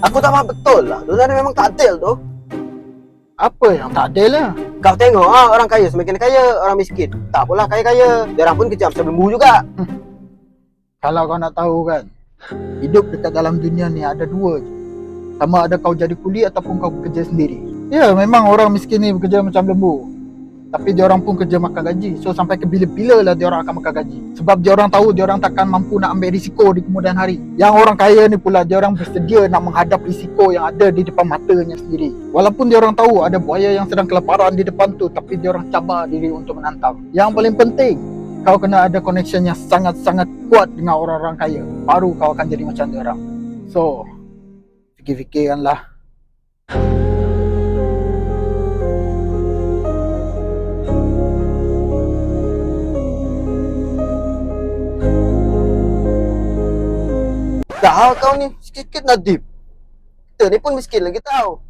Aku tak faham betul lah. Dunia ni memang tak adil tu. Apa yang tak adil lah? Kau tengok orang kaya semakin kaya, orang miskin tak apalah kaya-kaya. Diorang pun kejam macam lembu juga. Kalau kau nak tahu kan, hidup dekat dalam dunia ni ada dua je. Sama ada kau jadi kuli ataupun kau bekerja sendiri. Ya, memang orang miskin ni bekerja macam lembu. Tapi diorang pun kerja makan gaji. So sampai ke bila-bila lah diorang akan makan gaji. Sebab diorang tahu diorang takkan mampu nak ambil risiko di kemudian hari. Yang orang kaya ni pula diorang bersedia nak menghadap risiko yang ada di depan matanya sendiri. Walaupun diorang tahu ada buaya yang sedang kelaparan di depan tu, tapi diorang cabar diri untuk menantang. Yang paling penting, kau kena ada connection yang sangat-sangat kuat dengan orang-orang kaya. Baru kau akan jadi macam diorang. So, fikir-fikirkanlah. Dah kau ni sikit-sikit nadib. Kita ni pun miskin lagi tau.